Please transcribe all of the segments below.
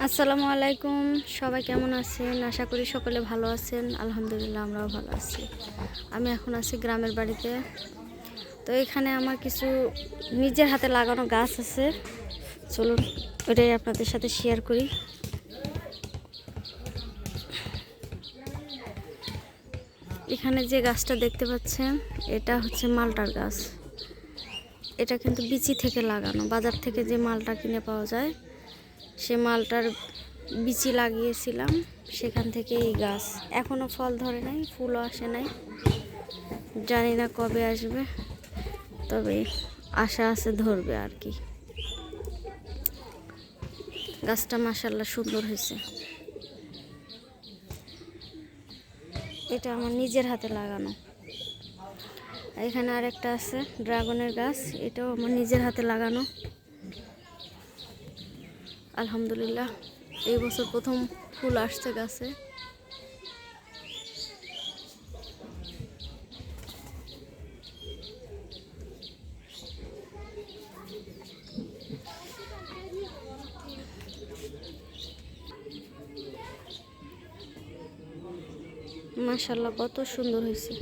আসসালামু আলাইকুম, সবাই কেমন আছেন? আশা করি সকলে ভালো আছেন। আলহামদুলিল্লাহ আমরাও ভালো আছি। আমি এখন আছি গ্রামের বাড়িতে। তো এখানে আমার কিছু নিজের হাতে লাগানো গাছ আছে, চলুন ওটাই আপনাদের সাথে শেয়ার করি। এখানে যে গাছটা দেখতে পাচ্ছেন এটা হচ্ছে মালটার গাছ। এটা কিন্তু বিচি থেকে লাগানো, বাজার থেকে যে মালটা কিনে পাওয়া যায় সে মালটার বিচি লাগিয়েছিলাম, সেখান থেকে এই গাছ। এখনও ফল ধরে নাই, ফুলও আসে নাই, জানি না কবে আসবে, তবে আশা আছে ধরবে আর কি। গাছটা মাশাআল্লাহ সুন্দর হয়েছে। এটা আমার নিজের হাতে লাগানো। এখানে আরেকটা আছে ড্রাগনের গাছ, এটাও আমার নিজের হাতে লাগানো। আলহামদুলিল্লাহ এই বছর প্রথম ফুল আসছে গাছে। মাশাআল্লাহ কত সুন্দর হয়েছে।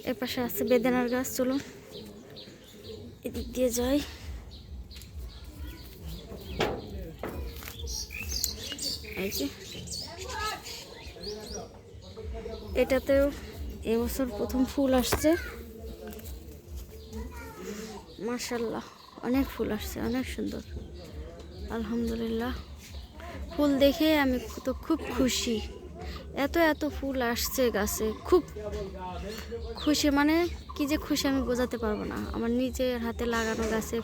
এর পাশে আছে বেদানার গাছ, চলুন এদিক দিয়ে যাই। এই যে এটাতেও এবছর প্রথম ফুল আসছে। মাশাআল্লাহ অনেক ফুল আসছে, অনেক সুন্দর। আলহামদুলিল্লাহ ফুল দেখে আমি তো খুব খুশি। এত এত ফুল আসছে গাছে, খুব খুশি, মানে কি যে খুশি আমি বোঝাতে পারবো না। আমার নিজের হাতে লাগানো গাছে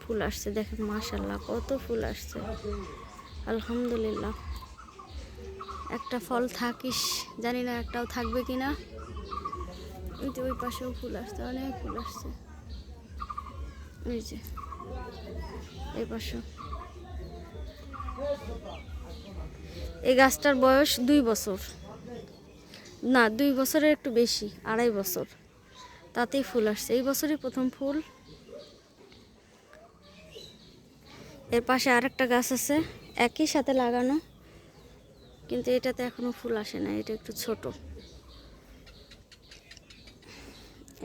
ফুল আসছে, দেখেন মাশাআল্লাহ কত ফুল আসছে। আলহামদুলিল্লাহ একটা ফল থাকিস, জানি না একটাও থাকবে কিনা। ওই যে ওই পাশেও ফুল আসছে, অনেক ফুল আসছে। ওই যে এই পাশে এই গাছটার বয়স 2 বছর, না 2 বছরের একটু বেশি, 2.5 বছর, তাতেই ফুল আসছে। এই বছরই প্রথম ফুল। এর পাশে আরেকটা গাছ আছে একই সাথে লাগানো, কিন্তু এটাতে এখনো ফুল আসে না, এটা একটু ছোট,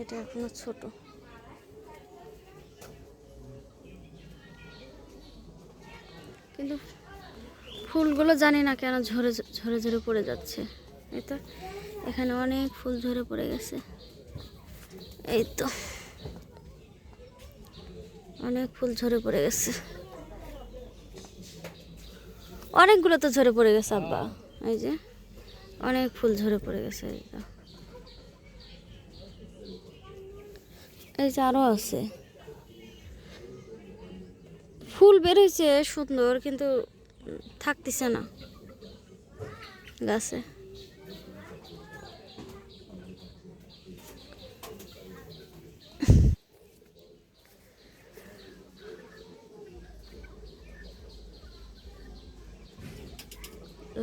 এটা এখনো ছোট। কিন্তু ফুলগুলো জানি না কেন ঝরে ঝরে ঝরে পড়ে যাচ্ছে। এই তো এখানে অনেক ফুল ঝরে পড়ে গেছে, এই তো অনেক ফুল ঝরে পড়ে গেছে, অনেকগুলো তো ঝরে পড়ে গেছে আব্বা। এই যে অনেক ফুল ঝরে পড়ে গেছে, এই যে আরো আছে ফুল বেরোইছে সুন্দর, কিন্তু থাকতেছে না গাছে।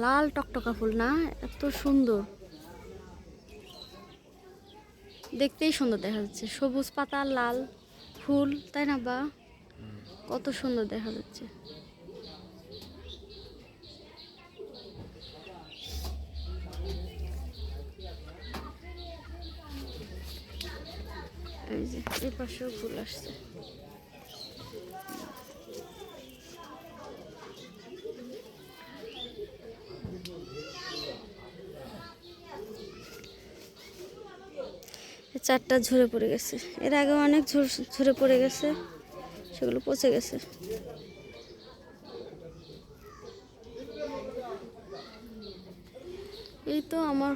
লাল টকটকা ফুল না, এত সুন্দর, দেখতেই সুন্দর দেখা যাচ্ছে। সবুজ পাতা লাল ফুল, তাই না বা? কত সুন্দর দেখা যাচ্ছে। এই যে এই পাশেও ফুল আসছে। চারটা ঝরে পড়ে গেছে, এর আগে অনেক ঝরে পড়ে গেছে, সেগুলো পচে গেছে। এই তো আমার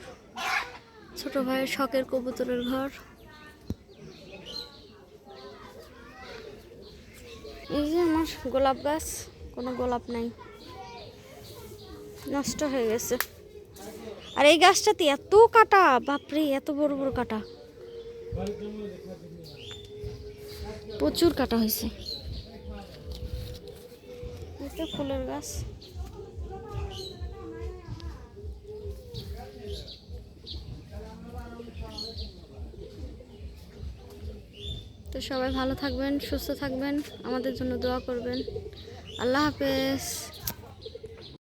ছোট ভাইয়ের শখের কবুতরের ঘর। এই যে আমার গোলাপ গাছ, কোনো গোলাপ নাই, নষ্ট হয়ে গেছে। আর এই গাছটাতে এত কাটা, বাপরে এত বড় বড় কাটা, প্রচুর কাটা হয়েছে। এটা ফুলের গাছ, তো সবাই ভালো থাকবেন, সুস্থ থাকবেন, আমাদের জন্য দোয়া করবেন। আল্লাহ হাফেজ।